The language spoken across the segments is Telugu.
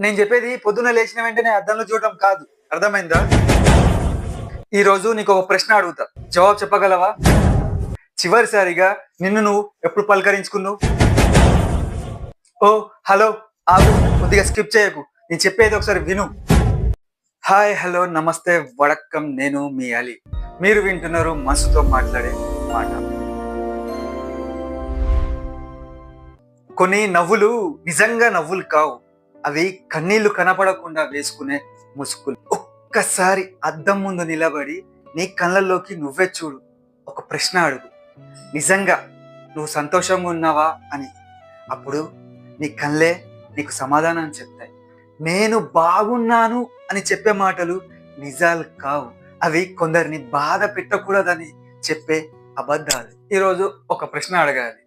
నేను చెప్పేది పొద్దున్న లేచిన వెంటనే అద్దంలో చూడటం కాదు. అర్థమైందా? ఈరోజు నీకు ఒక ప్రశ్న అడుగుతా. జవాబు చెప్పగలవా? చివరిసారిగా నిన్ను నువ్వు ఎప్పుడు పలకరించుకున్నావు? ఓ హలో, ఆగు, కొద్దిగా స్కిప్ చేయకు. నేను చెప్పేది ఒకసారి విను. హాయ్, హలో, నమస్తే, వడక్కం. నేను మీ అలీ. మీరు వింటున్నారు మనసుతో మాట్లాడే మాట. కొన్ని నవ్వులు నిజంగా నవ్వులు కావు. అవి కన్నీళ్లు కనపడకుండా వేసుకునే ముసుగులు. ఒక్కసారి అద్దం ముందు నిలబడి నీ కళ్ళల్లోకి నువ్వే చూడు. ఒక ప్రశ్న అడుగు, నిజంగా నువ్వు సంతోషంగా ఉన్నావా అని. అప్పుడు నీ కళ్ళే నీకు సమాధానం చెప్తాయి. నేను బాగున్నాను అని చెప్పే మాటలు నిజాలు కావు. అవి కొందరిని బాధ పెట్టకూడదని చెప్పే అబద్ధాలు. ఈరోజు ఒక ప్రశ్న అడగాలి.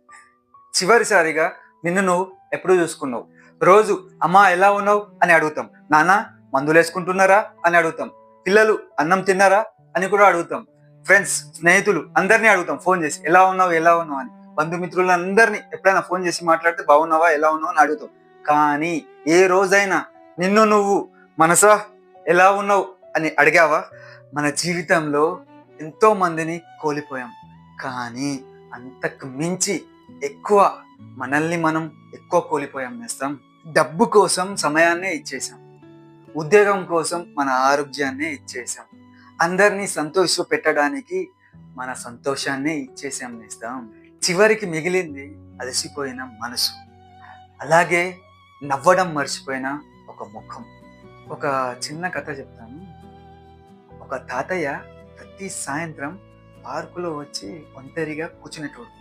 చివరిసారిగా నిన్ను నువ్వు ఎప్పుడు చూసుకున్నావు? రోజు అమ్మా ఎలా ఉన్నావు అని అడుగుతాం. నాన్న మందులు వేసుకుంటున్నారా అని అడుగుతాం. పిల్లలు అన్నం తిన్నారా అని కూడా అడుగుతాం. ఫ్రెండ్స్, స్నేహితులు అందరినీ అడుగుతాం ఫోన్ చేసి, ఎలా ఉన్నావు ఎలా ఉన్నావు అని. బంధుమిత్రులందరినీ ఎప్పుడైనా ఫోన్ చేసి మాట్లాడితే బాగున్నావా ఎలా ఉన్నావు అని అడుగుతాం. కానీ ఏ రోజైనా నిన్ను నువ్వు మనసా ఎలా ఉన్నావు అని అడిగావా? మన జీవితంలో ఎంతో మందిని కోల్పోయాం, కానీ అంతకు మించి ఎక్కువ మనల్ని మనం ఎక్కువ కోల్పోయాం. నేస్తాం. డబ్బు కోసం సమయాన్నే ఇచ్చేసాం, ఉద్యోగం కోసం మన ఆరోగ్యాన్నే ఇచ్చేసాం, అందరినీ సంతోష పెట్టడానికి మన సంతోషాన్నే ఇచ్చేసాం. నేస్తాం. చివరికి మిగిలింది అలసిపోయిన మనసు, అలాగే నవ్వడం మర్చిపోయిన ఒక ముఖం. ఒక చిన్న కథ చెప్తాను. ఒక తాతయ్య ప్రతి సాయంత్రం పార్కులో వచ్చి ఒంటరిగా కూర్చునేటోడు.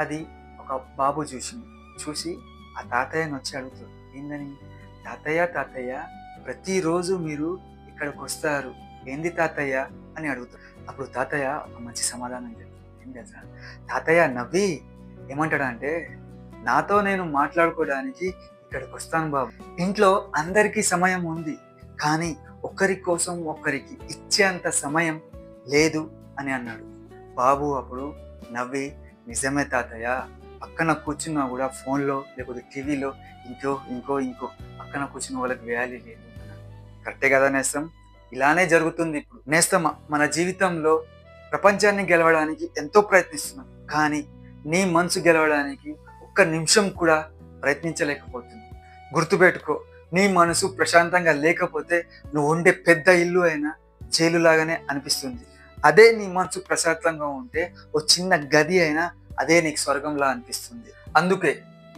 అది ఒక బాబు చూసి ఆ తాతయ్యని వచ్చి అడుగుతాడు, ఏందని? తాతయ్య తాతయ్య ప్రతిరోజు మీరు ఇక్కడికి వస్తారు, ఏంది తాతయ్య అని అడుగుతాడు. అప్పుడు తాతయ్య ఒక మంచి సమాధానం చెప్తాడు. ఏం తెలుసా? తాతయ్య నవ్వి ఏమంటాడంటే, నాతో నేను మాట్లాడుకోవడానికి ఇక్కడికి వస్తాను బాబు. ఇంట్లో అందరికీ సమయం ఉంది, కానీ ఒకరి కోసం ఒకరికి ఇచ్చేంత సమయం లేదు అని అన్నాడు. బాబు అప్పుడు నవ్వి, నిజమే తాతయ్య, పక్కన కూర్చున్నా కూడా ఫోన్లో లేకపోతే టీవీలో ఇంకో పక్కన కూర్చున్న వాళ్ళకి వాల్యూ లేదు. కరెక్టే కదా నేస్తం? ఇలానే జరుగుతుంది ఇప్పుడు. నేస్తం, మన జీవితంలో ప్రపంచాన్ని గెలవడానికి ఎంతో ప్రయత్నిస్తున్నాం, కానీ నీ మనసు గెలవడానికి ఒక్క నిమిషం కూడా ప్రయత్నించలేకపోతుంది. గుర్తుపెట్టుకో, నీ మనసు ప్రశాంతంగా లేకపోతే నువ్వు ఉండే పెద్ద ఇల్లు అయినా జైలు లాగానే అనిపిస్తుంది. అదే నీ మనసు ప్రశాంతంగా ఉంటే ఓ చిన్న గది అయినా అదే నీకు స్వర్గంలా అనిపిస్తుంది. అందుకే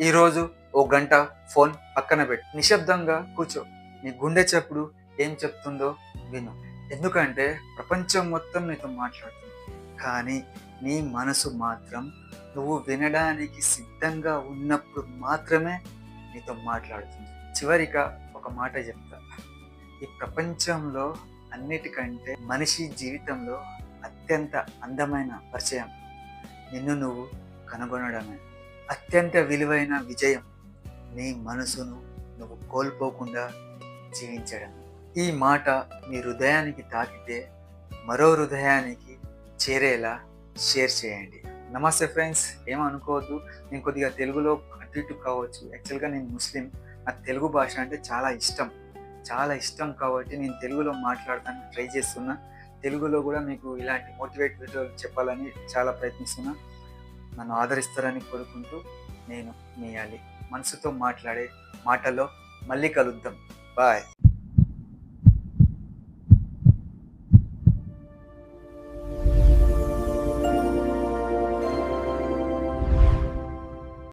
ఈరోజు ఓ గంట ఫోన్ పక్కన పెట్టు, నిశ్శబ్దంగా కూర్చో, నీ గుండె చప్పుడు ఏం చెప్తుందో విను. ఎందుకంటే ప్రపంచం మొత్తం నీతో మాట్లాడుతుంది, కానీ నీ మనసు మాత్రం నువ్వు వినడానికి సిద్ధంగా ఉన్నప్పుడు మాత్రమే నీతో మాట్లాడుతుంది. చివరిగా ఒక మాట చెప్తా. ఈ ప్రపంచంలో అన్నిటికంటే మనిషి జీవితంలో అత్యంత అందమైన పరిచయం నిన్ను నువ్వు కనుగొనడమే. అత్యంత విలువైన విజయం నీ మనసును నువ్వు కోల్పోకుండా జీవించడం. ఈ మాట మీ హృదయానికి తాకితే మరో హృదయానికి చేరేలా షేర్ చేయండి. నమస్తే ఫ్రెండ్స్, ఏమనుకోవద్దు, నేను కొద్దిగా తెలుగులో అటు ఇటు కావచ్చు. యాక్చువల్గా నేను ముస్లిం, నాకు తెలుగు భాష అంటే చాలా ఇష్టం కాబట్టి నేను తెలుగులో మాట్లాడటానికి ట్రై చేస్తున్నా. తెలుగులో కూడా మీకు ఇలాంటి మోటివేట్ వీడియోలు చెప్పాలని చాలా ప్రయత్నిస్తున్నా. నన్ను ఆదరిస్తారని కోరుకుంటూ, నేను మీ అలీ. మనసుతో మాట్లాడే మాటలో మళ్ళీ కలుద్దాం. బాయ్.